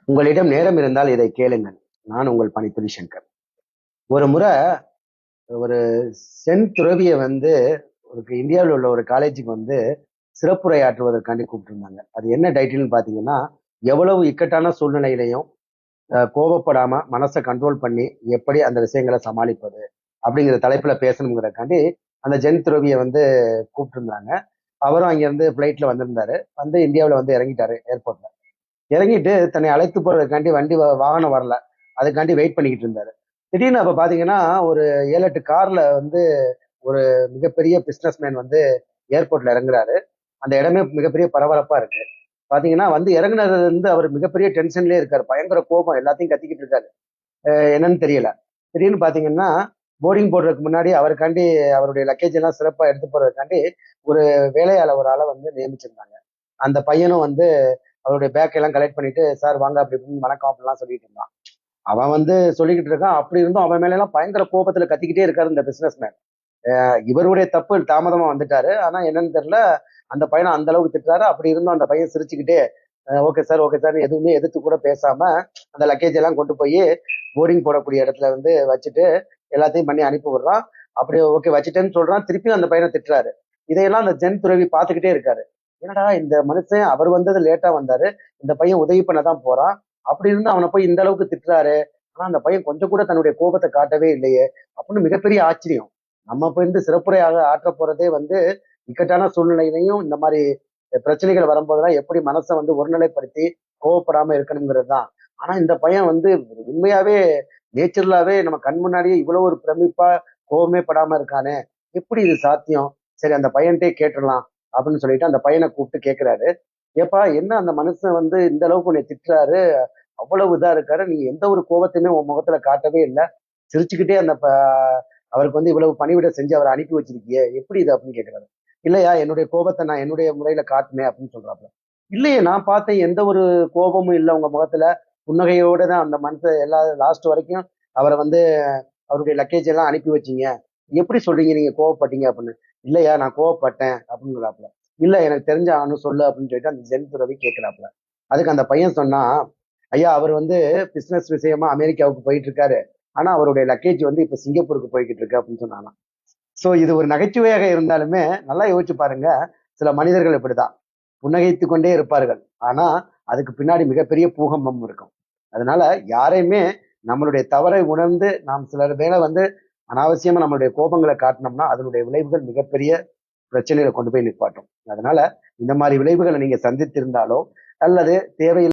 உங்களிடம் நேரம் இருந்தால் இதை கேளுங்கள். நான் உங்கள் பணித்துறை சங்கர். ஒரு முறை ஒரு சென் துறவியை வந்து இந்தியாவில் உள்ள ஒரு காலேஜுக்கு வந்து சிறப்புரையாற்றுவதற்காண்டி கூப்பிட்டுருந்தாங்க. அது என்ன டைட்டில்னு பார்த்தீங்கன்னா, எவ்வளவு இக்கட்டான சூழ்நிலையிலையும் கோபப்படாம மனசை கண்ட்ரோல் பண்ணி எப்படி அந்த விஷயங்களை சமாளிப்பது அப்படிங்கிற தலைப்புல பேசணுங்கிறக்காண்டி அந்த ஜென் துறவியை வந்து கூப்பிட்டுருந்தாங்க. அவரும் அங்கிருந்து ஃபிளைட்ல வந்திருந்தாரு. வந்து இந்தியாவில் வந்து இறங்கிட்டாரு ஏர்போர்ட்ல. இறங்கிட்டு தன்னை அழைத்து போறதுக்காண்டி வாகனம் வரல. அதுக்காண்டி வெயிட் பண்ணிக்கிட்டு இருந்தாரு. திடீர்னு அப்ப பாத்தீங்கன்னா ஒரு 7-8 கார்ல வந்து ஒரு மிகப்பெரிய பிசினஸ் மேன் வந்து ஏர்போர்ட்ல இறங்குறாரு. அந்த இடமே மிகப்பெரிய பரபரப்பா இருக்கு. பாத்தீங்கன்னா வந்து இறங்குனதுல இருந்து அவர் மிகப்பெரிய டென்ஷன்லயே இருக்காரு. பயங்கர கோபம், எல்லாத்தையும் கத்திக்கிட்டு இருக்காரு. என்னன்னு தெரியல. திடீர்னு பாத்தீங்கன்னா போர்டிங் போடுறதுக்கு முன்னாடி அவருக்காண்டி அவருடைய லக்கேஜ் எல்லாம் சிறப்பா எடுத்து போறதுக்காண்டி ஒரு வேலையாளர் ஒரு ஆளை வந்து நியமிச்சிருந்தாங்க. அந்த பையனும் வந்து அவருடைய பேக் எல்லாம் கலெக்ட் பண்ணிட்டு, சார் வாங்க அப்படி இப்படின்னு வணக்கம் அப்படிலாம் சொல்லிட்டு இருந்தான். அவன் வந்து சொல்லிக்கிட்டு இருக்கான். அப்படி இருந்தும் அவன் மேல எல்லாம் பயங்கர கோபத்துல கத்திக்கிட்டே இருக்காரு இந்த பிசினஸ் மேன். இவருடைய தப்பு, தாமதமா வந்துட்டாரு. ஆனா என்னன்னு தெரியல, அந்த பையனை அந்த அளவுக்கு திட்டுறாரு. அப்படி இருந்தும் அந்த பையன் சிரிச்சுக்கிட்டே ஓகே சார், ஓகே சார், எதுவுமே எதிர்த்து கூட பேசாம அந்த லக்கேஜ் எல்லாம் கொண்டு போய் போர்டிங் போடக்கூடிய இடத்துல வந்து வச்சுட்டு எல்லாத்தையும் பண்ணி அனுப்பி விடுறான். அப்படி ஓகே வச்சுட்டேன்னு சொல்றான். திருப்பியும் அந்த பையனை திட்டுறாரு. இதையெல்லாம் அந்த ஜென் துறவி பார்த்துக்கிட்டே இருக்காரு. என்னடா இந்த மனுஷன், அவர் வந்தது லேட்டா வந்தாரு, இந்த பையன் உதவி பண்ணதான் போறான், அப்படி இருந்து அவனை போய் இந்த அளவுக்கு திட்டுறாரு. ஆனா அந்த பையன் கொஞ்சம் கூட தன்னுடைய கோபத்தை காட்டவே இல்லையே அப்படின்னு மிகப்பெரிய ஆச்சரியம். நம்ம போய் இருந்து சிறப்புரையாக ஆற்ற போறதே வந்து இக்கட்டான சூழ்நிலையிலையும் இந்த மாதிரி பிரச்சனைகள் வரும்போதெல்லாம் எப்படி மனசை வந்து ஒருநிலைப்படுத்தி கோவப்படாம இருக்கணுங்கிறது தான். ஆனா இந்த பையன் வந்து உண்மையாவே நேச்சுரலாவே நம்ம கண் முன்னாடியே இவ்வளவு ஒரு பிரமிப்பா கோவமே படாம இருக்கானே, எப்படி இது சாத்தியம்? சரி அந்த பையன்கிட்டே கேட்டுடலாம் அப்படின்னு சொல்லிட்டு அந்த பையனை கூப்பிட்டு கேட்கிறாரு. ஏப்பா என்ன அந்த மனுஷன் வந்து இந்த அளவுக்கு உன்னை திட்டுறாரு, அவ்வளவு இதா இருக்காரு, நீ எந்த ஒரு கோபத்தையுமே உன் முகத்துல காட்டவே இல்லை, சிரிச்சுக்கிட்டே அவருக்கு வந்து இவ்வளவு பணிவிட செஞ்சு அவரை அனுப்பி வச்சிருக்கியே, எப்படி இது அப்படின்னு கேட்கிறாரு. இல்லையா என்னுடைய கோபத்தை நான் என்னுடைய முறையில காட்டினேன் அப்படின்னு சொல்றாப்புல. இல்லையே நான் பார்த்தேன் எந்த ஒரு கோபமும் இல்லை உங்க முகத்துல, புன்னகையோட தான் அந்த மனுஷன் எல்லா லாஸ்ட் வரைக்கும் அவரை வந்து அவருடைய லக்கேஜ் எல்லாம் அனுப்பி வச்சீங்க, எப்படி சொல்றீங்க நீங்க கோவப்பட்டீங்க அப்படின்னு. இல்லையா நான் கோவப்பட்டேன் அப்படிங்கிறாப்புல. இல்ல எனக்கு தெரிஞ்ச ஆனு சொல்லு அப்படின்னு சொல்லிட்டு அந்த ஜென் துறவி கேட்கிறாப்புல. அதுக்கு அந்த பையன் சொன்னா, ஐயா அவர் வந்து பிசினஸ் விஷயமா அமெரிக்காவுக்கு போயிட்டு இருக்காரு, ஆனா அவருடைய லக்கேஜ் வந்து இப்ப சிங்கப்பூருக்கு போய்கிட்டு இருக்கு அப்படின்னு சொன்னாங்க. சோ இது ஒரு நகைச்சுவையாக இருந்தாலுமே நல்லா யோசிச்சு பாருங்க. சில மனிதர்கள் இப்படிதான் புன்னகைத்துக் கொண்டே இருப்பார்கள். ஆனா அதுக்கு பின்னாடி மிகப்பெரிய பூகம்பம் இருக்கும். அதனால யாரையுமே நம்மளுடைய தவறை உணர்ந்து நாம் சிலர் மேல வந்து அனாவசியமா நம்மளுடைய கோபங்களை காட்டினோம்னா அதனுடைய விளைவுகள் மிகப்பெரிய பிரச்சனையில கொண்டு போய் நிப்பாட்டும். அதனால இந்த மாதிரி விளைவுகளை நீங்க சந்தித்திருந்தாலோ அல்லது தேவையில்லை